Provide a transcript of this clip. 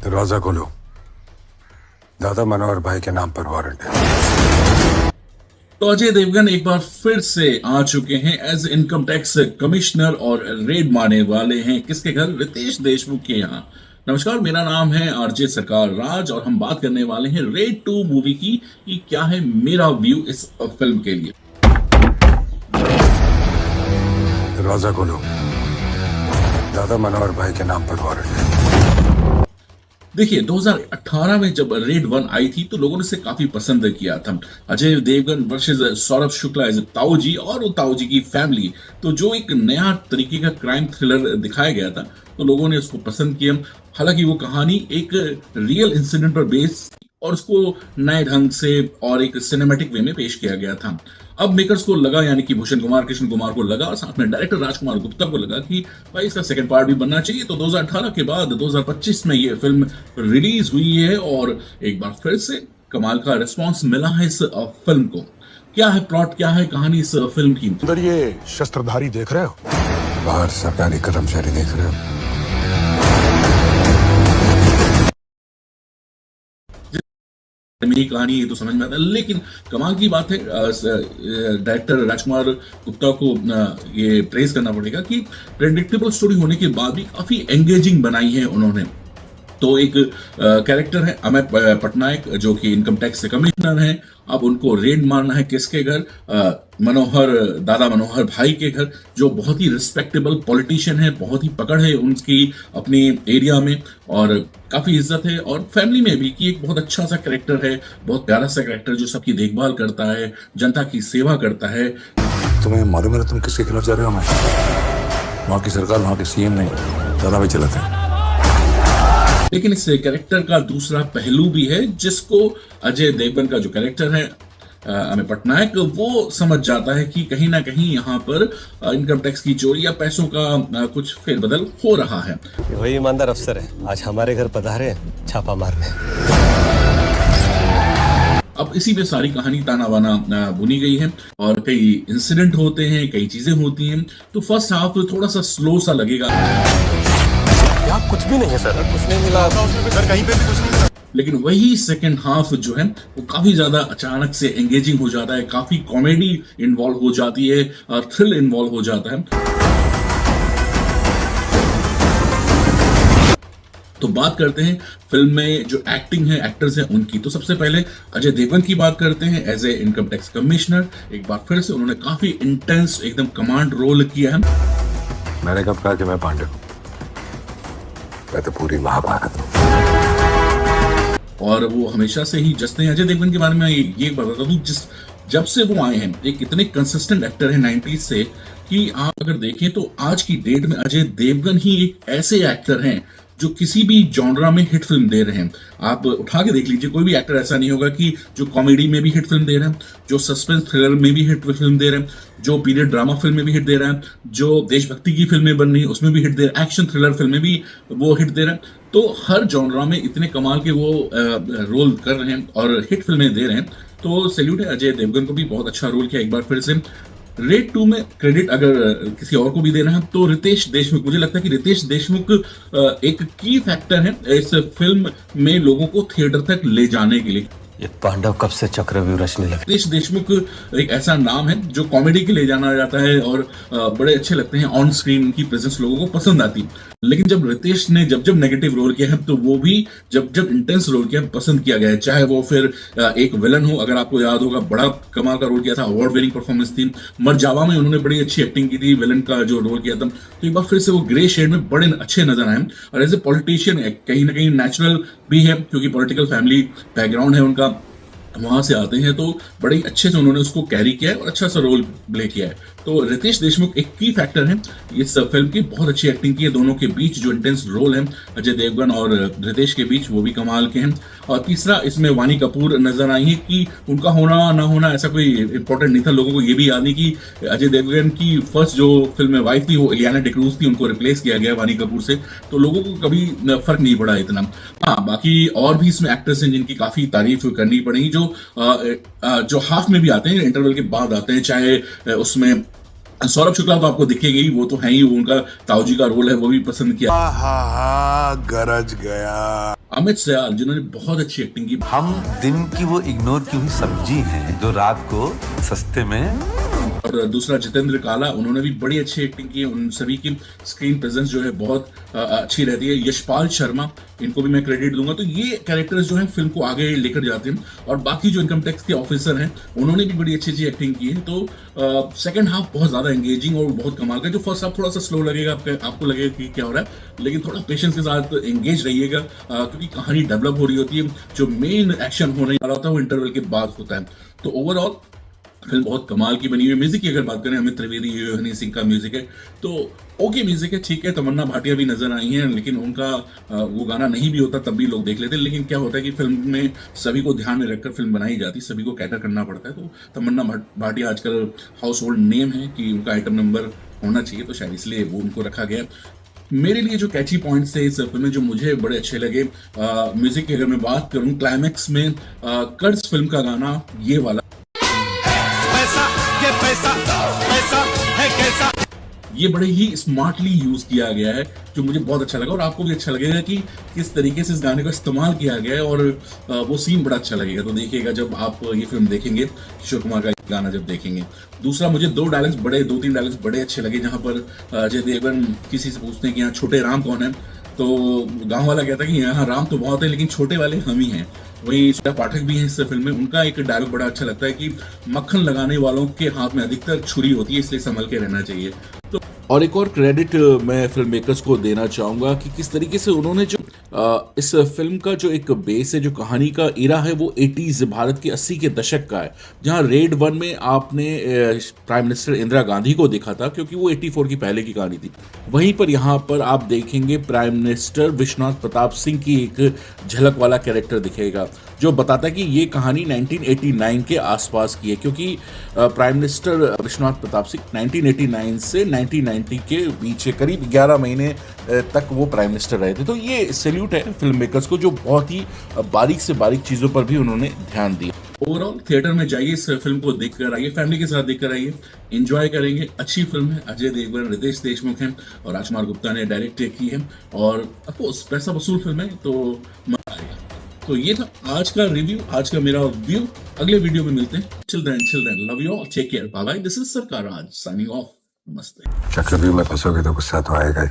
दरवाजा खोलो। दादा मनोहर भाई के नाम पर वारंट है। तो अजय देवगन एक बार फिर से आ चुके हैं एज इनकम टैक्स कमिश्नर और रेड मारने वाले हैं किसके घर? रितेश देशमुख के यहाँ। नमस्कार, मेरा नाम है आरजे सरकार राज और हम बात करने वाले हैं रेड 2 मूवी की कि क्या है मेरा व्यू इस फिल्म के लिए। दरवाजा खोलो। दादा मनोहर भाई के नाम पर वारंट है। देखिए 2018 में जब रेड 1 आई थी तो लोगों ने इसे काफी पसंद किया था। अजय देवगन वर्सेस सौरभ शुक्ला एज ताऊ जी और वो ताऊ जी की फैमिली, तो जो एक नया तरीके का क्राइम थ्रिलर दिखाया गया था तो लोगों ने उसको पसंद किया। हालांकि वो कहानी एक रियल इंसिडेंट पर बेस्ड और उसको नए ढंग से और एक सिनेमैटिक वे में पेश किया गया था। अब मेकर्स को लगा, यानी कि भूषण कुमार कृष्ण कुमार को लगा और साथ में डायरेक्टर राजकुमार गुप्ता को लगा कि भाई इसका सेकंड पार्ट भी बनना चाहिए। तो 2018 के बाद 2025 में ये फिल्म रिलीज हुई है और एक बार फिर से कमाल का रिस्पांस मिला है इस फिल्म को। क्या है प्लॉट, क्या है कहानी इस फिल्म की? अंदर ये शस्त्रधारी देख रहे हो? बाहर सरकारी कर्मचारी देख रहे हो? मेरी कहानी ये तो समझ में आता है, लेकिन कमाल की बात है डायरेक्टर राजकुमार गुप्ता को ये प्रेज करना पड़ेगा कि प्रेडिक्टेबल स्टोरी होने के बाद भी काफी एंगेजिंग बनाई है उन्होंने। तो एक कैरेक्टर है अमय पटनायक जो कि इनकम टैक्स से कमिश्नर हैं। अब उनको रेड मारना है किसके घर? दादा मनोहर भाई के घर, जो बहुत ही रिस्पेक्टेबल पॉलिटिशियन है, बहुत ही पकड़ है उनकी अपनी एरिया में और काफी इज्जत है और फैमिली में भी कि एक बहुत अच्छा सा कैरेक्टर है, बहुत प्यारा सा कैरेक्टर जो सबकी देखभाल करता है, जनता की सेवा करता है। तुम्हें मालूम है तुम किसके खिलाफ जा रहे हो? मैं वहां की सरकार, वहां के सीएम नहीं, दादा भाई चलाते हैं। लेकिन इस कैरेक्टर का दूसरा पहलू भी है जिसको अजय देवगन का जो कैरेक्टर है अमय पटनायक, वो समझ जाता है कि कहीं ना कहीं यहाँ पर इनकम टैक्स की चोरी या पैसों का कुछ फेरबदल हो रहा है। वही ईमानदार अफसर है, आज हमारे घर पधारे छापा मारने। अब इसी पे सारी कहानी ताना बाना बुनी गई है और कई इंसिडेंट होते हैं, कई चीजें होती हैं। तो फर्स्ट हाफ थोड़ा सा स्लो सा लगेगा। यहाँ कुछ भी नहीं है सर, कुछ नहीं मिला सर, कहीं पे भी कुछ नहीं मिला। लेकिन वही सेकंड हाफ जो है वो काफी ज्यादा अचानक से एंगेजिंग हो जाता है, काफी कॉमेडी इन्वॉल्व हो जाती है और थ्रिल इन्वॉल्व हो जाता है। तो बात करते हैं फिल्म में जो एक्टिंग है, एक्टर्स हैं उनकी। तो सबसे पहले अजय देवगन की बात करते हैं as a income tax commissioner. एक बार फिर से उन्होंने काफी इंटेंस एकदम कमांड रोल किया है। मैंने कब कहा कि मैं पांडे हूं? मैं तो पूरी महाभारत हूं। और वो हमेशा से ही जसते हैं। अजय देवगन के बारे में ये बता दूं, जब से वो आए हैं एक इतने कंसिस्टेंट एक्टर है 90s से कि आप अगर देखें तो आज की डेट में अजय देवगन ही एक ऐसे एक्टर हैं जो किसी भी जॉनरा में हिट फिल्म दे रहे हैं। आप उठा के देख लीजिए, कोई भी एक्टर ऐसा नहीं होगा कि जो कॉमेडी में भी हिट फिल्म दे रहे हैं, जो सस्पेंस थ्रिलर में भी हिट फिल्म दे रहे हैं, जो पीरियड ड्रामा फिल्म में भी हिट दे रहे हैं, जो देशभक्ति की फिल्में बन रही है उसमें भी हिट दे रहे हैं, एक्शन थ्रिलर फिल्म में भी वो हिट दे रहे हैं। तो हर जॉनरा में इतने कमाल के वो रोल कर रहे हैं और हिट फिल्में दे रहे हैं। तो सैल्यूट है अजय देवगन को भी, बहुत अच्छा रोल किया एक बार फिर से। रेड 2 में क्रेडिट अगर किसी और को भी देना है तो रितेश देशमुख, मुझे लगता है कि रितेश देशमुख एक की फैक्टर है इस फिल्म में लोगों को थिएटर तक ले जाने के लिए। ये पांडव कब से चक्रव्यूह रचने लगे? रितेश देशमुख एक ऐसा नाम है जो कॉमेडी के लिए जाना जाता है और बड़े अच्छे लगते हैं, ऑन स्क्रीन उनकी प्रेजेंस लोगों को पसंद आती है। लेकिन जब रितेश ने जब नेगेटिव रोल किया है तो वो भी जब इंटेंस रोल किया पसंद किया गया है। चाहे वो फिर एक विलन हो, अगर आपको याद होगा बड़ा कमाल का रोल किया था, अवार्ड विनिंग परफॉर्मेंस थी। मरजावा में उन्होंने बड़ी अच्छी एक्टिंग की थी, विलन का जो रोल किया था। तो एक बार फिर से वो ग्रे शेड में बड़े अच्छे नजर आए और एज ए पॉलिटिशियन कहीं ना कहीं नेचुरल भी है क्योंकि पॉलिटिकल फैमिली बैकग्राउंड है उनका, वहां से आते हैं। तो बड़ी अच्छे से उन्होंने उसको कैरी किया है और अच्छा सा रोल प्ले किया है। तो रितेश देशमुख एक की फैक्टर है इस फिल्म की, बहुत अच्छी एक्टिंग की है। दोनों के बीच जो इंटेंस रोल है अजय देवगन और रितेश के बीच वो भी कमाल के हैं। और तीसरा इसमें वानी कपूर नजर आई है कि उनका होना ना होना ऐसा कोई इंपॉर्टेंट नहीं था। लोगों को ये भी याद नहीं कि अजय देवगन की फर्स्ट जो फिल्म में वाइफ थी वो इलियाना डिक्रूज थी, उनको रिप्लेस किया गया वानी कपूर से। तो लोगों को कभी फर्क नहीं पड़ा इतना। हाँ, बाकी और भी इसमें एक्टर्स हैं जिनकी काफी तारीफ करनी पड़ेगी, जो हाफ में भी आते हैं, इंटरवल के बाद आते हैं। चाहे उसमें सौरभ शुक्ला तो आपको दिखेगा ही, वो तो है ही, वो उनका ताऊजी का रोल है, वो भी पसंद किया। गरज गया। अमित सयाल जिन्होंने बहुत अच्छी एक्टिंग की। हम दिन की वो इग्नोर की हुई सब्जी हैं जो रात को सस्ते में। और दूसरा जितेंद्र काला, उन्होंने भी बड़ी अच्छी एक्टिंग की है। उन सभी की स्क्रीन प्रेजेंस जो है बहुत अच्छी रहती है। यशपाल शर्मा, इनको भी मैं क्रेडिट दूंगा। तो ये कैरेक्टर्स जो हैं फिल्म को आगे लेकर जाते हैं। और बाकी जो इनकम टैक्स के ऑफिसर हैं उन्होंने भी बड़ी अच्छी अच्छी एक्टिंग की है। तो सेकंड हाफ बहुत ज्यादा एंगेजिंग और बहुत कमाल का। जो फर्स्ट हाफ थोड़ा सा स्लो लगेगा, आपको लगेगा कि क्या हो रहा है, लेकिन थोड़ा पेशेंस के साथ एंगेज रहिएगा, क्योंकि कहानी डेवलप हो रही होती है। जो मेन एक्शन होने वाला होता है वो इंटरवल के बाद होता है। तो ओवरऑल फिल्म बहुत कमाल की बनी हुई है। म्यूजिक की अगर बात करें, अमित त्रिवेदी, हनी सिंह का म्यूजिक है, तो ओके म्यूजिक है, ठीक है। तमन्ना भाटिया भी नजर आई हैं, लेकिन उनका वो गाना नहीं भी होता तब भी लोग देख लेते। लेकिन क्या होता है कि फिल्म में सभी को ध्यान में रखकर फिल्म बनाई जाती, सभी को कैटर करना पड़ता है। तो तमन्ना भाटिया आजकल हाउस होल्ड नेम है कि उनका आइटम नंबर होना चाहिए, तो शायद इसलिए वो उनको रखा गया। मेरे लिए जो कैची पॉइंट्स थे इस फिल्म में, जो मुझे बड़े अच्छे लगे, म्यूजिक की अगर मैं बात करूं, क्लाइमैक्स में कर्ज फिल्म का गाना ये वाला, ये बड़े ही स्मार्टली यूज किया गया है, जो मुझे बहुत अच्छा लगा। और आपको भी अच्छा लगेगा कि किस तरीके से इस गाने का इस्तेमाल किया गया है, और वो सीन बड़ा अच्छा लगेगा। तो देखिएगा जब आप ये फिल्म देखेंगे, किशोर कुमार का गाना जब देखेंगे। दूसरा, मुझे दो तीन डायलॉग्स बड़े अच्छे लगे, जहां पर अजय देवगन किसी से पूछते हैं कि यहाँ छोटे राम कौन है, तो गाँव वाला कहता है कि यहाँ राम तो बहुत है लेकिन छोटे वाले हम ही हैं। वही सूर्या पाठक भी हैं इस फिल्म में, उनका एक डायलॉग बड़ा अच्छा लगता है कि मक्खन लगाने वालों के हाथ में अधिकतर छुरी होती है, इसलिए संभल के रहना चाहिए। तो और एक और क्रेडिट मैं फिल्म मेकर्स को देना चाहूंगा कि किस तरीके से उन्होंने जो इस फिल्म का जो एक बेस है, जो कहानी का इरा है, वो 80s भारत के 80 के दशक का है। जहां रेड 1 में आपने प्राइम मिनिस्टर इंदिरा गांधी को देखा था, क्योंकि वो 84 की पहले की कहानी थी। वहीं पर यहाँ पर आप देखेंगे प्राइम मिनिस्टर विश्वनाथ प्रताप सिंह की एक झलक वाला कैरेक्टर दिखेगा, जो बताता है कि ये कहानी 1989 के आसपास की है, क्योंकि प्राइम मिनिस्टर विश्वनाथ प्रताप सिंह 1989 से 1990 के बीच करीब 11 महीने तक वो प्राइम मिनिस्टर रहे थे। तो ये सैल्यूट है फिल्म मेकर्स को, जो बहुत ही बारीक से बारीक चीज़ों पर भी उन्होंने ध्यान दिया। ओवरऑल थिएटर में जाइए, इस फिल्म को देखकर आइए, फैमिली के साथ देखकर आइए, एंजॉय करेंगे। अच्छी फिल्म है, अजय देवगन, रितेश देशमुख हैं और राजकुमार गुप्ता ने डायरेक्ट की है, और ऑफकोर्स पैसा वसूल फिल्म है, तो मजा आएगा। तो ये था आज का रिव्यू, आज का मेरा व्यू। अगले वीडियो में मिलते हैं। Chill then, love you all, take care, bye bye. This is Sarkar Raj signing off. नमस्ते। चक्रव्यूह में फंसोगे तो गुस्सा तो आएगा ही।